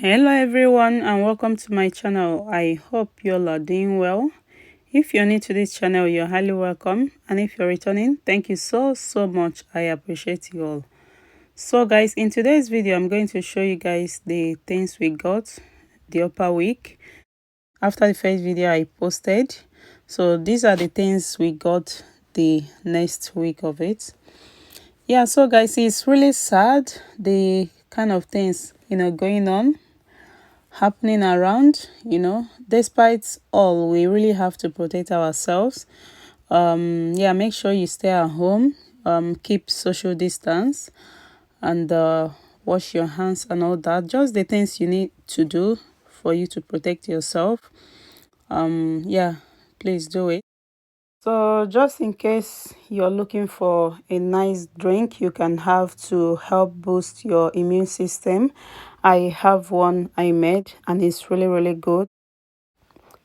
Hello everyone and welcome to my channel. I hope you all are doing well. If you're new to this channel, you're highly welcome, and if you're returning, thank you so much. I appreciate you all. So guys, in today's video I'm going to show you guys the things we got the upper week after the first video I posted. So these are the things we got the next week of it. Yeah, so guys, it's really sad the kind of things going on, happening around. Despite all, we really have to protect ourselves. Yeah, make sure you stay at home, keep social distance, and wash your hands and all that. Just the things you need to do for you to protect yourself. Yeah, please do it. So just in case you're looking for a nice drink you can have to help boost your immune system, I have one I made and it's really good.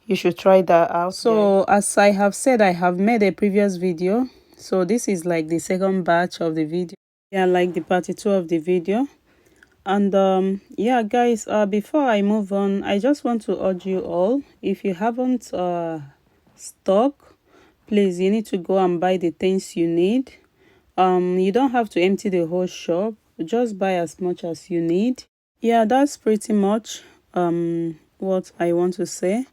You should try that out. So as I have said, I have made a previous video, so this is like the second batch of the video. Yeah, like the part 2 of the video. And yeah guys, before I move on, I just want to urge you all, if you haven't stock, please, you need to go and buy the things you need. You don't have to empty the whole shop, just buy as much as you need. Yeah, that's pretty much what I want to say.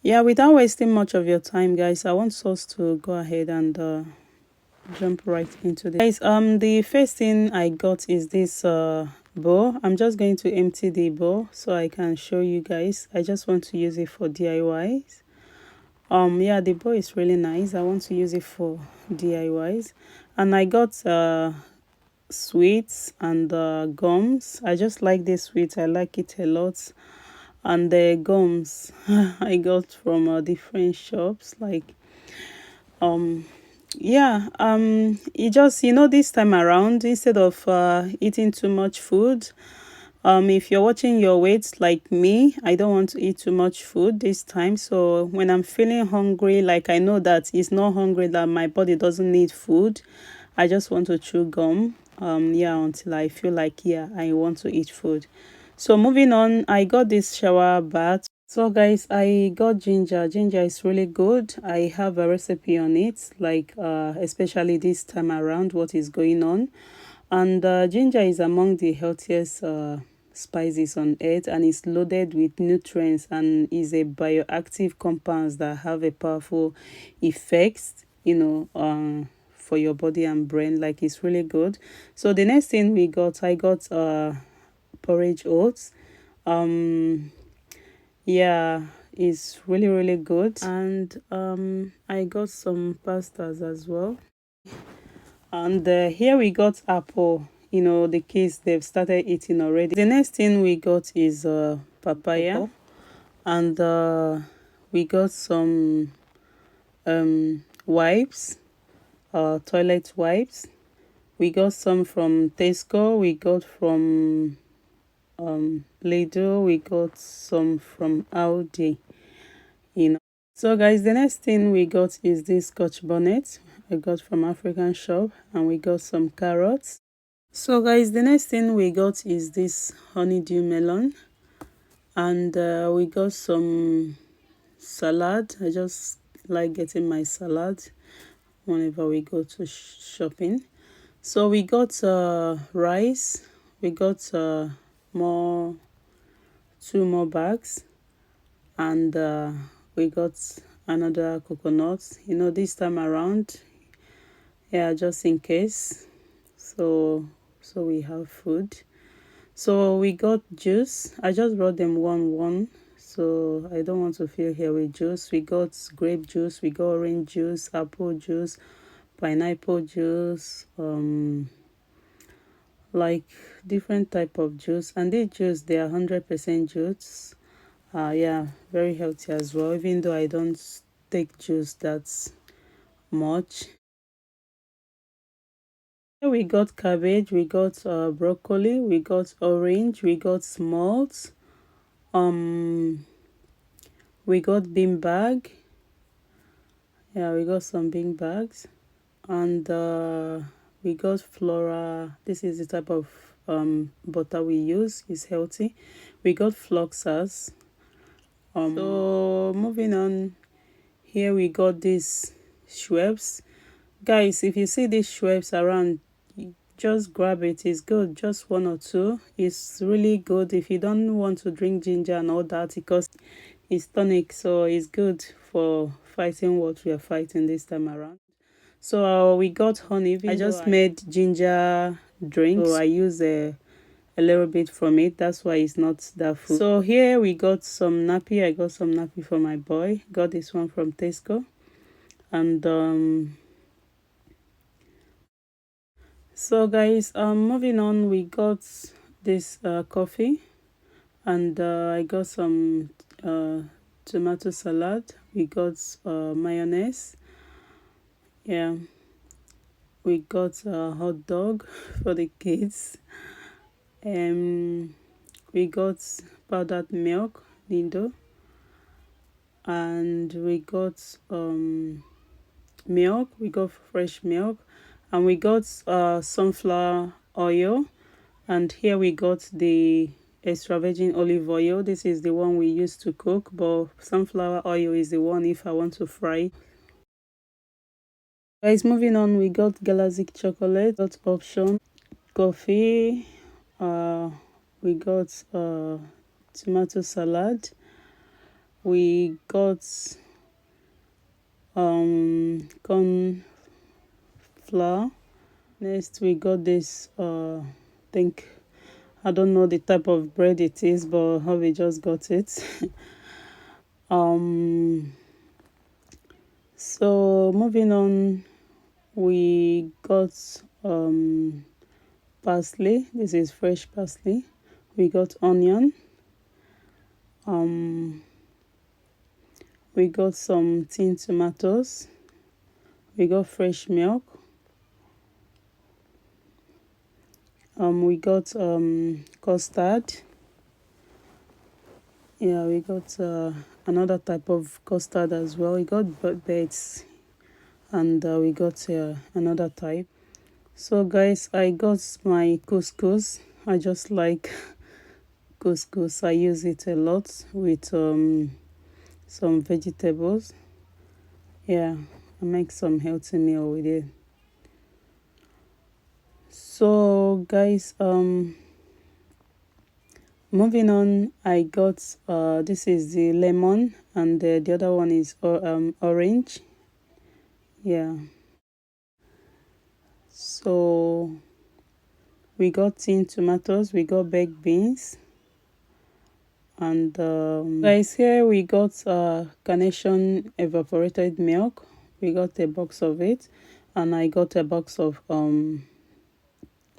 Yeah, without wasting much of your time guys, I want us to go ahead and jump right into this. Guys, the first thing I got is this bowl. I'm just going to empty the bowl so I can show you guys. I just want to use it for DIYs. Yeah, the bowl is really nice. I want to use it for DIYs. And I got sweets and gums. I just like this sweet. I like it a lot. And the gums I got from different shops, like yeah, it just, this time around, instead of eating too much food, if you're watching your weight like me, I don't want to eat too much food this time. So when I'm feeling hungry, like I know that it's not hungry, that my body doesn't need food, I just want to chew gum, yeah, until I feel like, yeah, I want to eat food. So moving on, I got this shower bath. So guys, I got ginger. Ginger is really good. I have a recipe on it, like especially this time around, what is going on. And ginger is among the healthiest spices on earth, and it's loaded with nutrients and is a bioactive compounds that have a powerful effects, for your body and brain. Like, it's really good. So the next thing we got, I got porridge oats. Yeah, it's really good. And I got some pastas as well. And here we got apple. The kids, they've started eating already. The next thing we got is papaya. And we got some wipes, toilet wipes. We got some from Tesco. We got from Lidl. We got some from Aldi. So guys, the next thing we got is this Scotch bonnet I got from African shop, and we got some carrots. So guys, the next thing we got is this honeydew melon, and we got some salad. I just like getting my salad whenever we go to shopping. So we got rice. We got two more bags, and we got another coconut, this time around. Yeah, just in case. So we have food. So we got juice. I just brought them one, so I don't want to fill here with juice. We got grape juice, we got orange juice, apple juice, pineapple juice, like different type of juice. And this juice, they are 100% juice. Yeah, very healthy as well, even though I don't take juice that much. Here we got cabbage, we got broccoli, we got orange, we got smalt, we got bean bag. Yeah, we got some bean bags. And we got flora. This is the type of butter we use. It's healthy. we got fluxers. So moving on, here we got these Schweppes. Guys, if you see these Schweppes around, just grab it. It's good, just one or two. It's really good if you don't want to drink ginger and all that, because it's tonic, so it's good for fighting what we are fighting this time around. So we got honey. I just made ginger drinks, so I use a little bit from it. That's why it's not that full. So here we got some nappy. I got some nappy for my boy. Got this one from Tesco. And so guys, moving on, we got this coffee, and I got some tomato salad. We got mayonnaise. Yeah, we got a hot dog for the kids. We got powdered milk, Nido, and we got milk. We got fresh milk, and we got sunflower oil, and here we got the extra virgin olive oil. This is the one we use to cook, but sunflower oil is the one if I want to fry. Guys, moving on, we got galactic chocolate, got option coffee, we got tomato salad, we got corn flour. Next we got this think, I don't know the type of bread it is, but how we just got it. So moving on, we got parsley. This is fresh parsley. We got onion. We got some tin tomatoes. We got fresh milk. We got custard. Yeah, we got another type of custard as well. We got braids, and we got another type. So guys, I got my couscous. I just like couscous. I use it a lot with some vegetables. Yeah, I make some healthy meal with it. So guys, moving on, I got this is the lemon, and the other one is orange. Yeah, so we got tin tomatoes, we got baked beans, and guys, here we got carnation evaporated milk. We got a box of it, and I got a box of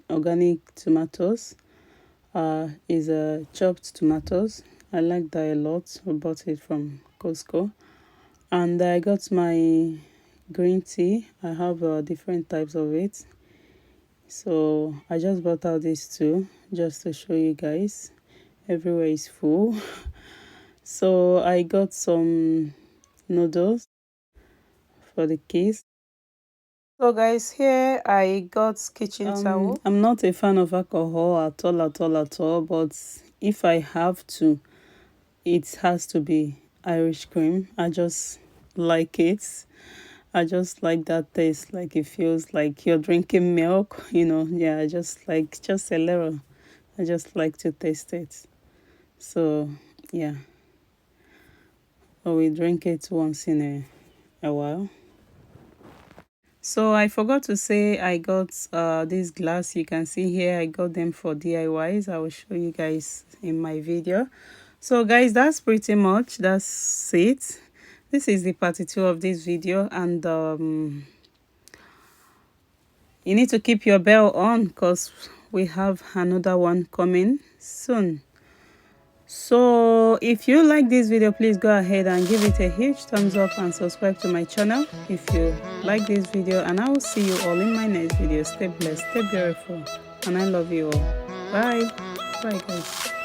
organic tomatoes. Is chopped tomatoes. I like that a lot. I bought it from Costco. And I got my green tea. I have different types of it, so I just bought out these two just to show you guys. Everywhere is full. So I got some noodles for the kids. So guys, here I got kitchen towel. I'm not a fan of alcohol at all, but if I have to, it has to be Irish cream. I just like it. I just like that taste, like it feels like you're drinking milk, you know. Yeah, I just like just a little. I just like to taste it. So yeah, we drink it once in a while. So I forgot to say I got this glass. You can see here I got them for DIYs. I will show you guys in my video. So guys, that's pretty much, that's it. This is the part 2 of this video, and you need to keep your bell on because we have another one coming soon. So if you like this video, please go ahead and give it a huge thumbs up and subscribe to my channel if you like this video, and I will see you all in my next video. Stay blessed, stay beautiful, and I love you all. Bye guys.